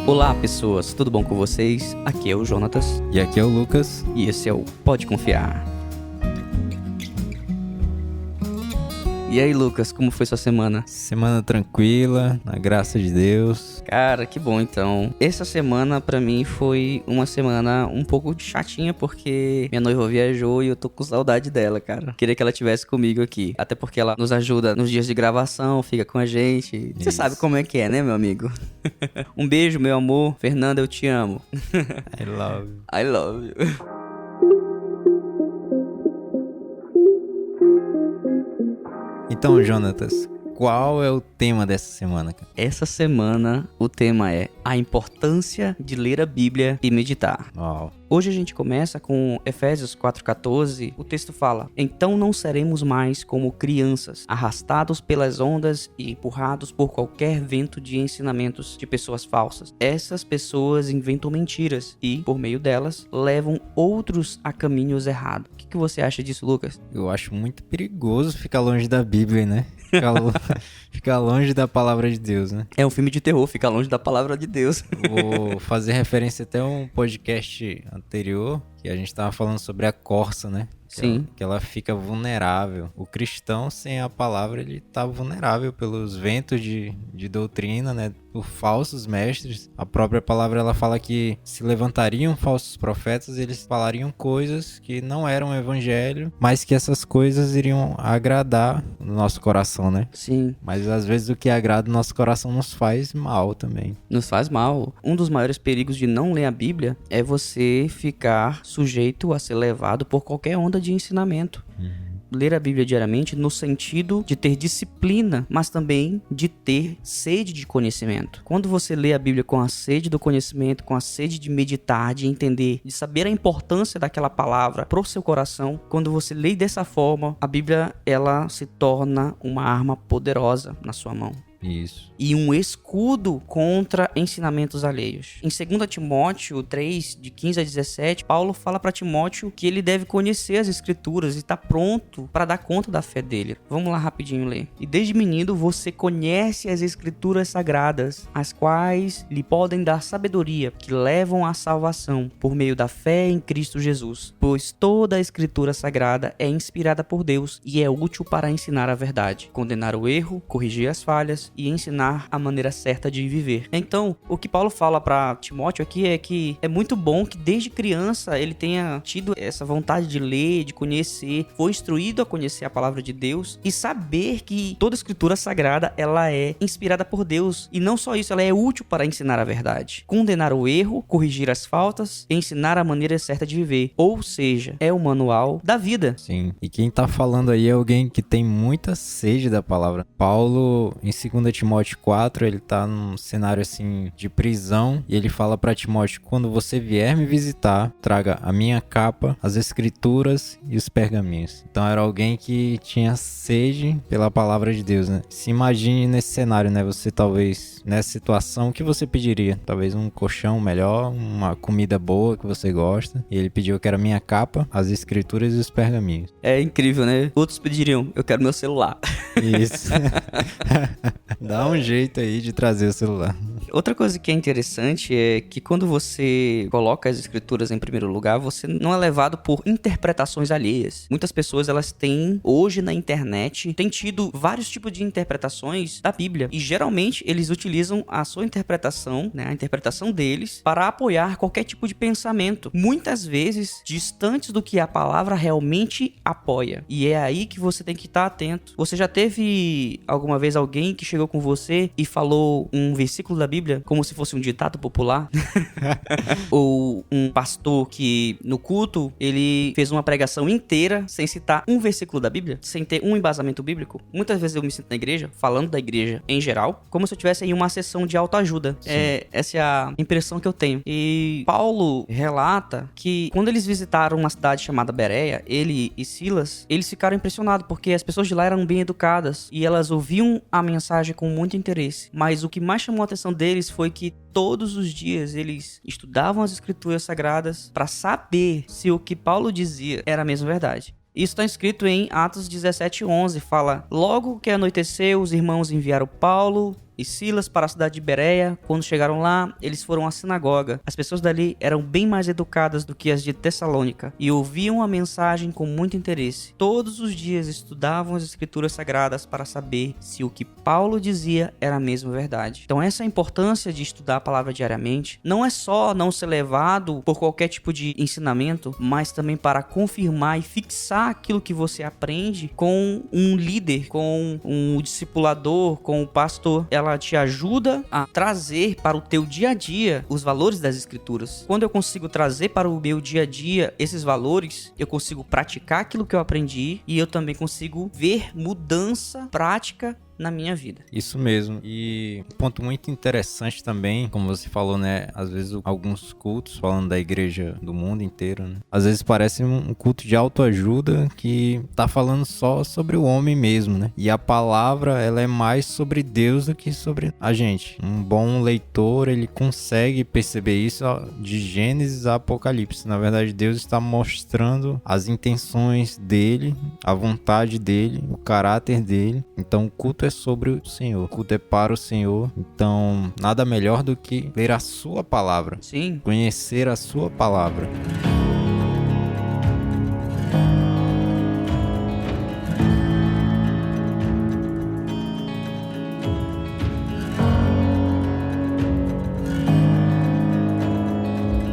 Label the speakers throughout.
Speaker 1: Olá, pessoas, tudo bom com vocês? Aqui é o Jonatas
Speaker 2: E aqui é o Lucas.
Speaker 1: e esse é o Pode Confiar. E aí, Lucas, como foi sua semana?
Speaker 2: Semana tranquila, na graça de Deus.
Speaker 1: Cara, que bom então. Essa semana pra mim foi uma semana um pouco chatinha porque minha noiva viajou e eu tô com saudade dela, cara. Queria que ela estivesse comigo aqui, até porque ela nos ajuda nos dias de gravação, fica com a gente. Você
Speaker 2: Isso.
Speaker 1: sabe como é que é, né, meu amigo? Um beijo, meu amor. Fernanda, eu te amo.
Speaker 2: I love you.
Speaker 1: I love you.
Speaker 2: Então, Jonatas, qual é o tema dessa semana, cara?
Speaker 1: Essa semana o tema é a importância de ler a Bíblia e meditar.
Speaker 2: Uau.
Speaker 1: Hoje a gente começa com Efésios 4,14. O texto fala: então não seremos mais como crianças, arrastados pelas ondas e empurrados por qualquer vento de ensinamentos de pessoas falsas. Essas pessoas inventam mentiras e, por meio delas, levam outros a caminhos errados. O que você acha disso, Lucas?
Speaker 2: Eu acho muito perigoso ficar longe da Bíblia, né? Ficar longe da palavra de Deus, né?
Speaker 1: É um filme de terror, fica longe da palavra de Deus.
Speaker 2: Vou fazer referência até a um podcast anterior, que a gente tava falando sobre a corça, né?
Speaker 1: Sim.
Speaker 2: Que ela fica vulnerável. O cristão, sem a palavra, ele tá vulnerável pelos ventos de doutrina, né? Por falsos mestres. A própria palavra, ela fala que se levantariam falsos profetas, eles falariam coisas que não eram evangelho, mas que essas coisas iriam agradar o nosso coração, né?
Speaker 1: Sim.
Speaker 2: Mas às vezes o que agrada o nosso coração nos faz mal também.
Speaker 1: Nos faz mal. Um dos maiores perigos de não ler a Bíblia é você ficar sujeito a ser levado por qualquer onda de ensinamento. Ler a Bíblia diariamente no sentido de ter disciplina, mas também de ter sede de conhecimento. Quando você lê a Bíblia com a sede do conhecimento, com a sede de meditar, de entender, de saber a importância daquela palavra pro seu coração, quando você lê dessa forma, a Bíblia ela se torna uma arma poderosa na sua mão.
Speaker 2: Isso.
Speaker 1: E um escudo contra ensinamentos alheios. Em 2 Timóteo 3, de 15 a 17, Paulo fala para Timóteo que ele deve conhecer as escrituras e estar pronto para dar conta da fé dele. Vamos lá rapidinho ler. E desde menino você conhece as escrituras sagradas, as quais lhe podem dar sabedoria, que levam à salvação por meio da fé em Cristo Jesus. Pois toda a escritura sagrada é inspirada por Deus e é útil para ensinar a verdade, condenar o erro, corrigir as falhas e ensinar a maneira certa de viver. Então, o que Paulo fala para Timóteo aqui é que é muito bom que desde criança ele tenha tido essa vontade de ler, de conhecer, foi instruído a conhecer a palavra de Deus e saber que toda a escritura sagrada ela é inspirada por Deus e não só isso, ela é útil para ensinar a verdade, condenar o erro, corrigir as faltas e ensinar a maneira certa de viver. Ou seja, é o manual da vida.
Speaker 2: Sim. E quem tá falando aí é alguém que tem muita sede da palavra. Paulo, em 2 Timóteo 4, ele tá num cenário assim de prisão e ele fala pra Timóteo: quando você vier me visitar, traga a minha capa, as escrituras e os pergaminhos. Então era alguém que tinha sede pela palavra de Deus, né? Se imagine nesse cenário, né? Você talvez, nessa situação, o que você pediria? Talvez um colchão melhor, uma comida boa que você gosta. E ele pediu que era a minha capa, as escrituras e os pergaminhos.
Speaker 1: É incrível, né? Outros pediriam, eu quero meu celular.
Speaker 2: Isso. Dá um jeito aí de trazer o celular.
Speaker 1: Outra coisa que é interessante é que quando você coloca as escrituras em primeiro lugar, você não é levado por interpretações alheias. Muitas pessoas, elas têm, hoje na internet, têm tido vários tipos de interpretações da Bíblia. E geralmente eles utilizam a sua interpretação, né, a interpretação deles, para apoiar qualquer tipo de pensamento. Muitas vezes distantes do que a palavra realmente apoia. E é aí que você tem que estar atento. Você já teve alguma vez alguém que chegou com você e falou um versículo da Bíblia como se fosse um ditado popular? Ou um pastor que no culto ele fez uma pregação inteira sem citar um versículo da Bíblia, sem ter um embasamento bíblico? Muitas vezes eu me sinto na igreja, falando da igreja em geral, como se eu estivesse em uma sessão de autoajuda. Essa é a impressão que eu tenho. E Paulo relata que quando eles visitaram uma cidade chamada Bereia, ele e Silas, eles ficaram impressionados porque as pessoas de lá eram bem educadas e elas ouviam a mensagem com muito interesse. Mas o que mais chamou a atenção deles foi que todos os dias eles estudavam as escrituras sagradas para saber se o que Paulo dizia era a mesma verdade. Isso está escrito em Atos 17:11, fala: logo que anoiteceu, os irmãos enviaram Paulo e Silas para a cidade de Bereia. Quando chegaram lá, eles foram à sinagoga. As pessoas dali eram bem mais educadas do que as de Tessalônica e ouviam a mensagem com muito interesse. Todos os dias estudavam as escrituras sagradas para saber se o que Paulo dizia era mesmo verdade. Então essa é a importância de estudar a palavra diariamente. Não é só não ser levado por qualquer tipo de ensinamento, mas também para confirmar e fixar aquilo que você aprende com um líder, com um discipulador, com um pastor. Ela te ajuda a trazer para o teu dia a dia os valores das escrituras. Quando eu consigo trazer para o meu dia a dia esses valores, eu consigo praticar aquilo que eu aprendi e eu também consigo ver mudança prática na minha vida.
Speaker 2: Isso mesmo. E um ponto muito interessante também, como você falou, né? Às vezes alguns cultos, falando da igreja do mundo inteiro, né? Às vezes parece um culto de autoajuda que tá falando só sobre o homem mesmo, né? E a palavra, ela é mais sobre Deus do que sobre a gente. Um bom leitor, ele consegue perceber isso de Gênesis a Apocalipse. Na verdade, Deus está mostrando as intenções dele, a vontade dele, o caráter dele. Então, o culto é sobre o Senhor, o culto é para o Senhor. Então, nada melhor do que ler a sua palavra.
Speaker 1: Sim.
Speaker 2: Conhecer a sua palavra.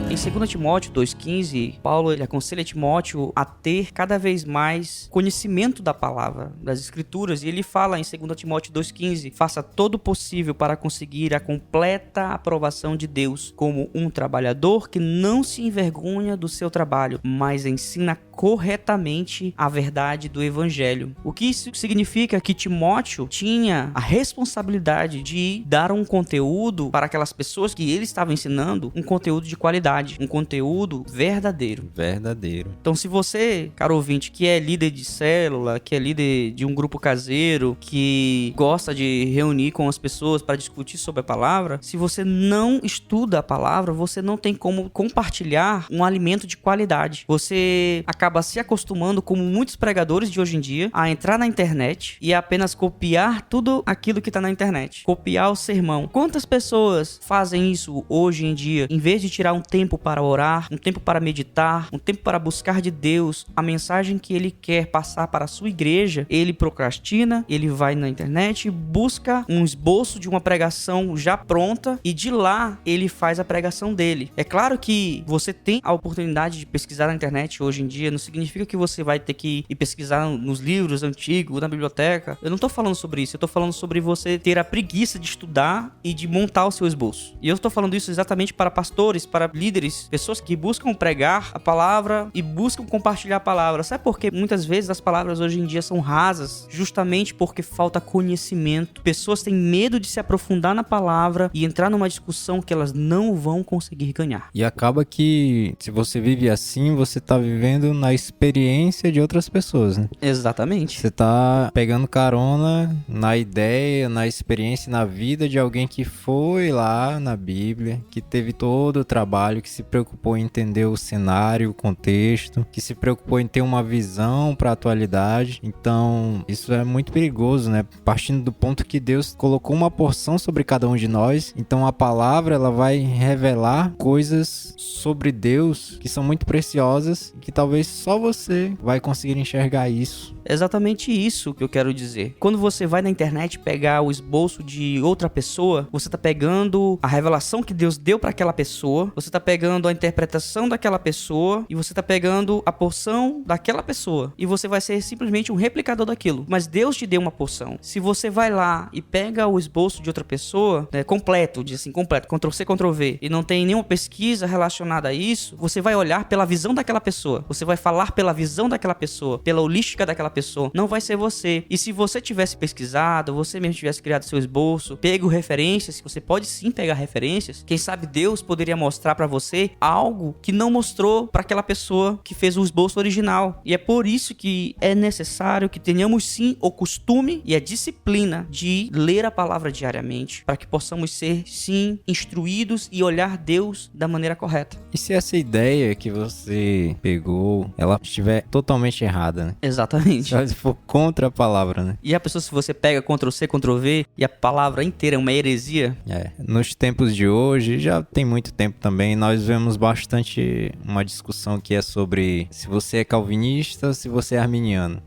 Speaker 1: Em 2 Timóteo 2,15, Paulo ele aconselha Timóteo a ter cada vez mais conhecimento da palavra, das escrituras, e ele fala em 2 Timóteo 2,15: faça todo o possível para conseguir a completa aprovação de Deus, como um trabalhador que não se envergonha do seu trabalho, mas ensina corretamente a verdade do evangelho. O que isso significa? Que Timóteo tinha a responsabilidade de dar um conteúdo para aquelas pessoas que ele estava ensinando, um conteúdo de qualidade, um conteúdo verdadeiro.
Speaker 2: Verdadeiro.
Speaker 1: Então, se você, caro ouvinte, que é líder de célula, que é líder de um grupo caseiro, que gosta de reunir com as pessoas para discutir sobre a palavra, se você não estuda a palavra, você não tem como compartilhar um alimento de qualidade. Você acaba se acostumando, como muitos pregadores de hoje em dia, a entrar na internet e apenas copiar tudo aquilo que está na internet. Copiar o sermão. Quantas pessoas fazem isso hoje em dia? Em vez de tirar um tempo para orar, um tempo para meditar, um tempo para buscar de Deus a mensagem que ele quer passar para a sua igreja, ele procrastina, ele vai na internet e busca um esboço de uma pregação já pronta e de lá ele faz a pregação dele. É claro que você tem a oportunidade de pesquisar na internet hoje em dia, não significa que você vai ter que ir pesquisar nos livros antigos, na biblioteca. Eu não tô falando sobre isso, eu tô falando sobre você ter a preguiça de estudar e de montar o seu esboço. E eu tô falando isso exatamente para pastores, para líderes, pessoas que buscam pregar a palavra e buscam compartilhar a palavra. Sabe por que muitas vezes as palavras hoje em dia são rasas? Justamente porque falta conhecimento. Pessoas têm medo de se aprofundar na palavra e entrar numa discussão que elas não vão conseguir ganhar.
Speaker 2: E acaba que, se você vive assim, você tá vivendo na experiência de outras pessoas, né?
Speaker 1: Exatamente.
Speaker 2: Você tá pegando carona na ideia, na experiência, na vida de alguém que foi lá na Bíblia, que teve todo o trabalho, que se preocupou em entender o cenário, o contexto, que se preocupou em ter uma visão para a atualidade. Então, isso é muito perigoso, né? Partindo do ponto que Deus colocou uma porção sobre cada um de nós, então a palavra ela vai revelar coisas sobre Deus que são muito preciosas, que talvez só você vai conseguir enxergar isso.
Speaker 1: É exatamente isso que eu quero dizer. Quando você vai na internet pegar o esboço de outra pessoa, você tá pegando a revelação que Deus deu para aquela pessoa, você tá pegando a interpretação daquela pessoa e você tá pegando a porção daquela pessoa e você vai ser simplesmente um replicador daquilo. Mas Deus te deu uma porção. Se você vai lá e pega o esboço de outra pessoa, né, completo, diz assim, completo, Ctrl+C, Ctrl+V, e não tem nenhuma pesquisa relacionada a isso, você vai olhar pela visão daquela pessoa. Você vai falar pela visão daquela pessoa, pela holística daquela pessoa. Não vai ser você. E se você tivesse pesquisado, você mesmo tivesse criado seu esboço, pego referências, você pode sim pegar referências. Quem sabe Deus poderia mostrar pra você algo que não mostrou pra aquela pessoa que fez o esboço original. E é por isso que é necessário que tenhamos sim o costume e a disciplina de ler a palavra diariamente, para que possamos ser sim instruídos e olhar Deus da maneira correta.
Speaker 2: E se essa ideia que você pegou, ela estiver totalmente errada, né?
Speaker 1: Exatamente. Exatamente.
Speaker 2: Só se for contra a palavra, né?
Speaker 1: E a pessoa, se você pega Ctrl+C, Ctrl+V e a palavra inteira é uma heresia...
Speaker 2: Nos tempos de hoje, já tem muito tempo também, nós vemos bastante uma discussão que é sobre se você é calvinista ou se você é arminiano.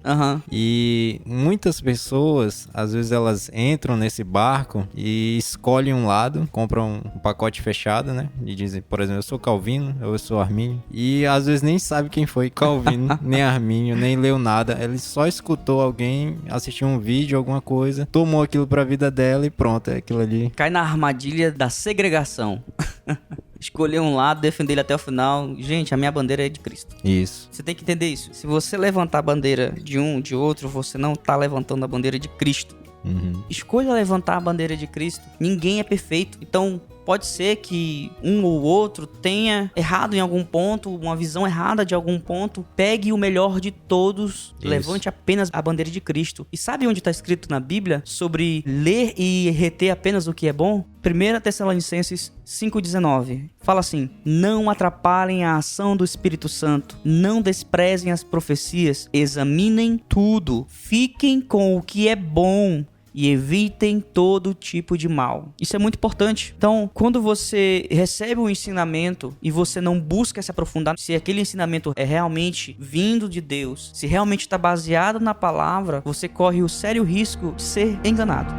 Speaker 2: E muitas pessoas, às vezes elas entram nesse barco e escolhem um lado, compram um pacote fechado, né? E dizem, por exemplo, eu sou calvino, eu sou armínio. E às vezes nem sabe quem foi calvino, nem armínio, nem leu nada. Ele só escutou alguém, assistiu um vídeo, alguma coisa, tomou aquilo pra vida dela e pronto, é aquilo ali.
Speaker 1: Cai na armadilha da segregação. Escolher um lado, defender ele até o final. Gente, a minha bandeira é de Cristo.
Speaker 2: Isso.
Speaker 1: Você tem que entender isso. Se você levantar a bandeira de um, de outro, você não tá levantando a bandeira de Cristo. Escolha levantar a bandeira de Cristo. Ninguém é perfeito. Então, pode ser que um ou outro tenha errado em algum ponto, uma visão errada de algum ponto. Pegue o melhor de todos, levante apenas a bandeira de Cristo. E sabe onde está escrito na Bíblia sobre ler e reter apenas o que é bom? 1 Tessalonicenses 5,19. Fala assim: não atrapalhem a ação do Espírito Santo, não desprezem as profecias, examinem tudo, fiquem com o que é bom e evitem todo tipo de mal. Isso é muito importante. Então, quando você recebe um ensinamento e você não busca se aprofundar, se aquele ensinamento é realmente vindo de Deus, se realmente está baseado na palavra, você corre o sério risco de ser enganado.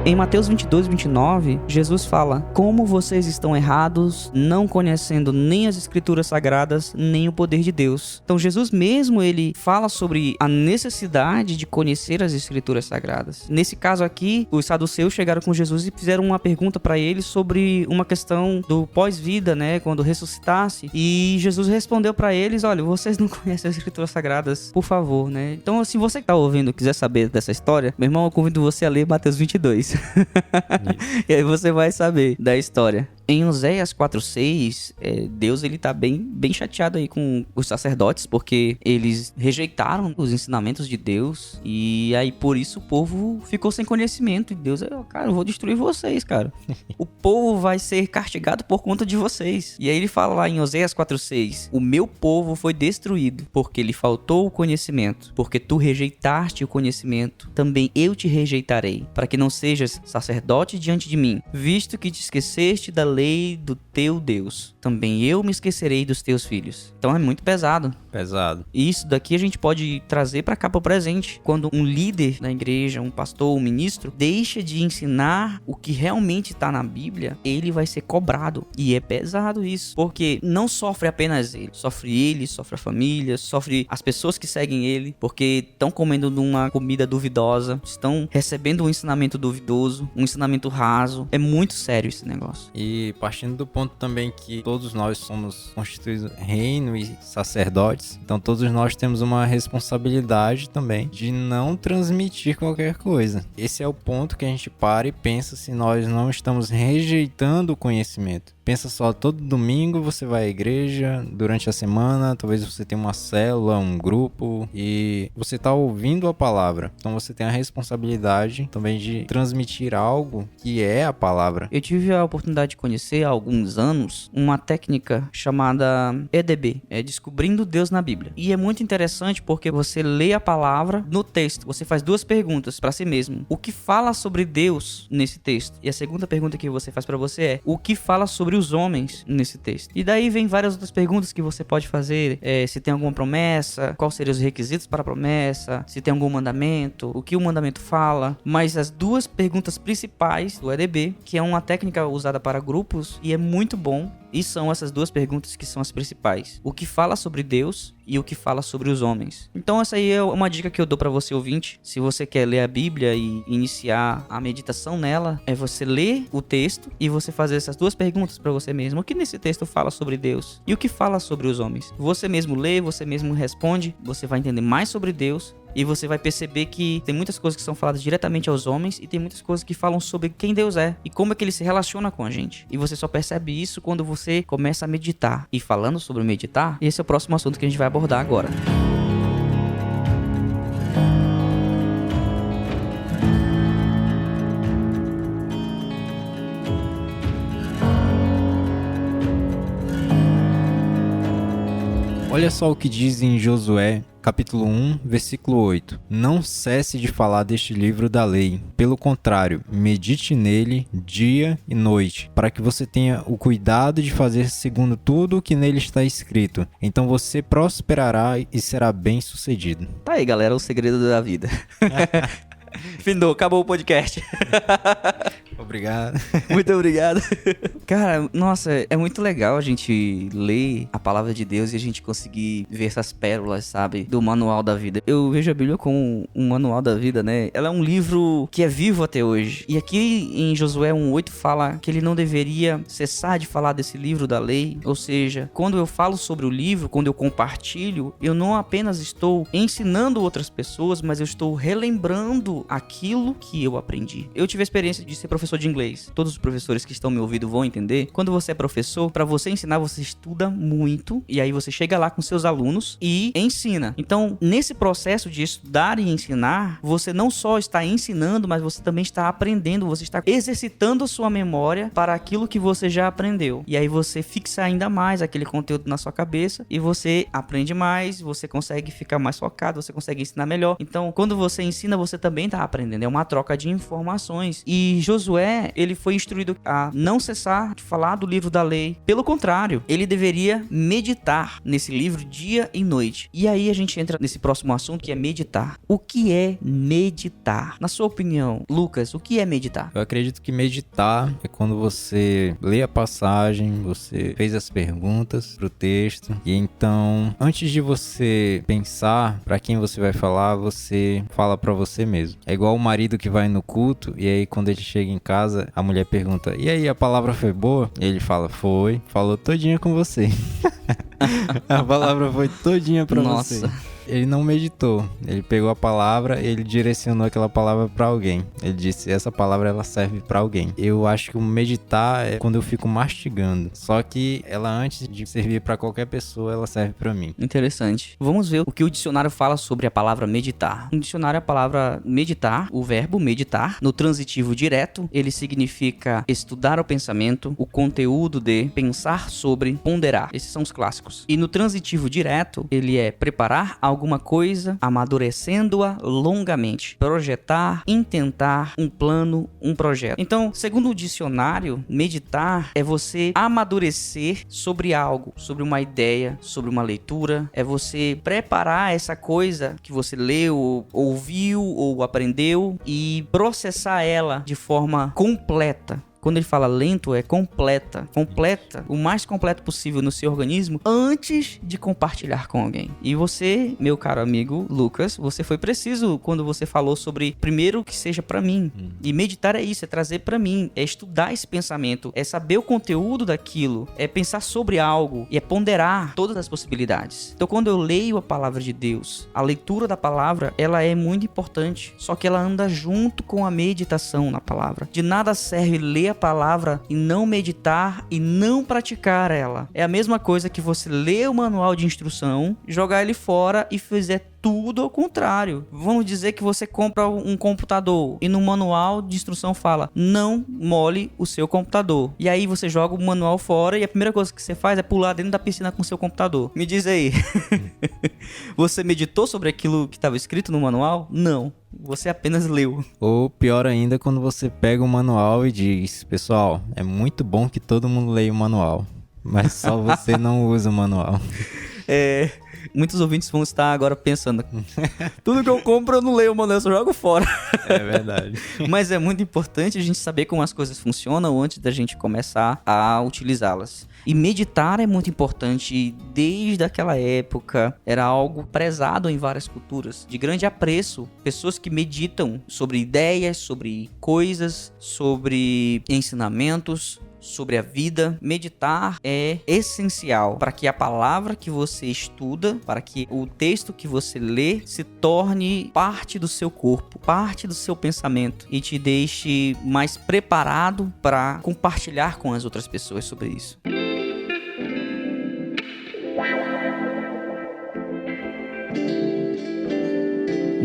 Speaker 1: Em Mateus 22, 29, Jesus fala: como vocês estão errados, não conhecendo nem as escrituras sagradas, nem o poder de Deus. Então Jesus mesmo, ele fala sobre a necessidade de conhecer as escrituras sagradas. Nesse caso aqui, os saduceus chegaram com Jesus e fizeram uma pergunta para ele sobre uma questão do pós-vida, né, quando ressuscitasse. E Jesus respondeu para eles: olha, vocês não conhecem as escrituras sagradas, por favor, né? Então, se você que tá ouvindo quiser saber dessa história, meu irmão, eu convido você a ler Mateus 22. E aí você vai saber da história. Em Oséias 4:6, Deus ele tá bem chateado aí com os sacerdotes, porque eles rejeitaram os ensinamentos de Deus, e aí por isso o povo ficou sem conhecimento, e Deus, cara, eu vou destruir vocês, cara. O povo vai ser castigado por conta de vocês. E aí ele fala lá em Oséias 4:6, o meu povo foi destruído, porque lhe faltou o conhecimento, porque tu rejeitaste o conhecimento, também eu te rejeitarei, para que não sejas sacerdote diante de mim, visto que te esqueceste da lei do teu Deus, também eu me esquecerei dos teus filhos. Então é muito pesado. E isso daqui a gente pode trazer para cá, para o presente. Quando um líder da igreja, um pastor, um ministro, deixa de ensinar o que realmente está na Bíblia, ele vai ser cobrado. E é pesado isso, porque não sofre apenas ele, sofre a família, sofre as pessoas que seguem ele, porque estão comendo uma comida duvidosa, estão recebendo um ensinamento duvidoso, um ensinamento raso. É muito sério esse negócio.
Speaker 2: E partindo do ponto também que todos nós somos constituídos reino e sacerdotes, então todos nós temos uma responsabilidade também de não transmitir qualquer coisa. Esse é o ponto que a gente para e pensa se nós não estamos rejeitando o conhecimento. Pensa só, todo domingo você vai à igreja, durante a semana, talvez você tenha uma célula, um grupo, e você está ouvindo a palavra. Então você tem a responsabilidade também de transmitir algo que é a palavra.
Speaker 1: Eu tive a oportunidade de conhecer há alguns anos uma técnica chamada EDB, Descobrindo Deus na Bíblia. E é muito interessante porque você lê a palavra no texto, você faz duas perguntas para si mesmo. O que fala sobre Deus nesse texto? E a segunda pergunta que você faz para você é: o que fala sobre os homens nesse texto? E daí vem várias outras perguntas que você pode fazer, se tem alguma promessa, quais seriam os requisitos para a promessa, se tem algum mandamento, o que o mandamento fala. Mas as duas perguntas principais do EDB, que é uma técnica usada para grupos e é muito bom, e são essas duas perguntas que são as principais: o que fala sobre Deus e o que fala sobre os homens. Então essa aí é uma dica que eu dou para você, ouvinte. Se você quer ler a Bíblia e iniciar a meditação nela, é você ler o texto e você fazer essas duas perguntas para você mesmo: o que nesse texto fala sobre Deus e o que fala sobre os homens? Você mesmo lê, você mesmo responde, você vai entender mais sobre Deus. E você vai perceber que tem muitas coisas que são faladas diretamente aos homens e tem muitas coisas que falam sobre quem Deus é e como é que ele se relaciona com a gente. E você só percebe isso quando você começa a meditar. E falando sobre meditar, esse é o próximo assunto que a gente vai abordar agora.
Speaker 2: Olha só o que diz em Josué, capítulo 1, versículo 8. Não cesse de falar deste livro da lei. Pelo contrário, medite nele dia e noite, para que você tenha o cuidado de fazer segundo tudo o que nele está escrito. Então você prosperará e será bem-sucedido.
Speaker 1: Tá aí, galera, o segredo da vida. Findou, acabou o podcast.
Speaker 2: Obrigado.
Speaker 1: Muito obrigado. Cara, nossa, é muito legal a gente ler a palavra de Deus e a gente conseguir ver essas pérolas, sabe? Do manual da vida. Eu vejo a Bíblia como um manual da vida, né? Ela é um livro que é vivo até hoje. E aqui em Josué 1:8 fala que ele não deveria cessar de falar desse livro da lei. Ou seja, quando eu falo sobre o livro, quando eu compartilho, eu não apenas estou ensinando outras pessoas, mas eu estou relembrando aquilo que eu aprendi. Eu tive a experiência de ser professor de inglês. Todos os professores que estão me ouvindo vão entender. Quando você é professor, para você ensinar, você estuda muito e aí você chega lá com seus alunos e ensina. Então, nesse processo de estudar e ensinar, você não só está ensinando, mas você também está aprendendo, você está exercitando a sua memória para aquilo que você já aprendeu. E aí você fixa ainda mais aquele conteúdo na sua cabeça e você aprende mais, você consegue ficar mais focado, você consegue ensinar melhor. Então, quando você ensina, você também está aprendendo. É uma troca de informações. E Josué, ele foi instruído a não cessar de falar do livro da lei. Pelo contrário, ele deveria meditar nesse livro dia e noite. E aí a gente entra nesse próximo assunto, que é meditar. O que é meditar? Na sua opinião, Lucas, o que é meditar?
Speaker 2: Eu acredito que meditar é quando você lê a passagem, você fez as perguntas pro texto, e então, antes de você pensar para quem você vai falar, você fala para você mesmo. É igual o marido que vai no culto, e aí quando ele chega em casa, a mulher pergunta: e aí, a palavra foi boa? E ele fala: foi, falou todinha com você. A palavra foi todinha pra você.
Speaker 1: Nossa.
Speaker 2: Ele não meditou, ele pegou a palavra, ele direcionou aquela palavra pra alguém. Ele disse: essa palavra ela serve pra alguém. Eu acho que o meditar é quando eu fico mastigando. Só que ela, antes de servir pra qualquer pessoa, ela serve pra mim.
Speaker 1: Interessante. Vamos ver o que o dicionário fala sobre a palavra meditar. No dicionário, a palavra meditar, o verbo meditar, no transitivo direto, ele significa estudar o pensamento, o conteúdo de, pensar sobre, ponderar. Esses são os clássicos. E no transitivo direto, ele é preparar alguma coisa, amadurecendo-a longamente. Projetar, intentar, um plano, um projeto. Então, segundo o dicionário, meditar é você amadurecer sobre algo, sobre uma ideia, sobre uma leitura. É você preparar essa coisa que você leu, ouviu ou aprendeu e processar ela de forma completa. Quando ele fala lento, é completa. Completa o mais completo possível no seu organismo antes de compartilhar com alguém. E você, meu caro amigo Lucas, você foi preciso quando você falou sobre primeiro que seja pra mim. E meditar é isso, é trazer pra mim, é estudar esse pensamento, é saber o conteúdo daquilo, é pensar sobre algo e é ponderar todas as possibilidades. Então, quando eu leio a palavra de Deus, a leitura da palavra, ela é muito importante. Só que ela anda junto com a meditação na palavra. De nada serve ler a palavra e não meditar e não praticar ela. É a mesma coisa que você ler o manual de instrução, jogar ele fora e fizer tudo ao contrário. Vamos dizer que você compra um computador e no manual de instrução fala: não mole o seu computador. E aí você joga o manual fora e a primeira coisa que você faz é pular dentro da piscina com o seu computador. Me diz aí, você meditou sobre aquilo que estava escrito no manual? Não. Você apenas leu.
Speaker 2: Ou pior ainda, quando você pega o manual e diz: pessoal, é muito bom que todo mundo leia o manual, mas só você não usa o manual.
Speaker 1: Muitos ouvintes vão estar agora pensando: tudo que eu compro eu não leio, mano, eu só jogo fora.
Speaker 2: É verdade.
Speaker 1: Mas é muito importante a gente saber como as coisas funcionam antes da gente começar a utilizá-las. E meditar é muito importante. Desde aquela época era algo prezado em várias culturas, de grande apreço. Pessoas que meditam sobre ideias, sobre coisas, sobre ensinamentos, sobre a vida. Meditar é essencial para que a palavra que você estuda, para que o texto que você lê se torne parte do seu corpo, parte do seu pensamento e te deixe mais preparado para compartilhar com as outras pessoas sobre isso.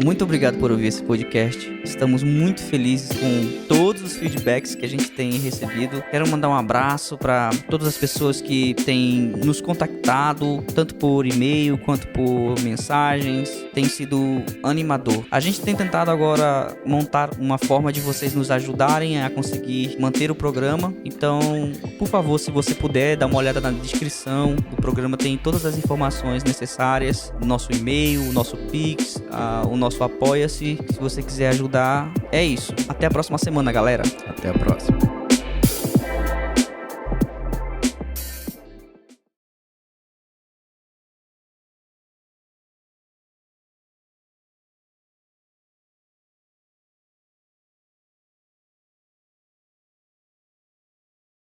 Speaker 1: Muito obrigado por ouvir esse podcast. Estamos muito felizes com todos os feedbacks que a gente tem recebido. Quero mandar um abraço para todas as pessoas que têm nos contactado, tanto por e-mail quanto por mensagens. Tem sido animador. A gente tem tentado agora montar uma forma de vocês nos ajudarem a conseguir manter o programa. Então, por favor, se você puder, dá uma olhada na descrição do programa, tem todas as informações necessárias, o nosso e-mail, o nosso Pix, o nosso Apoia-se. Se você quiser ajudar, é isso. Até a próxima semana, galera.
Speaker 2: Até a próxima.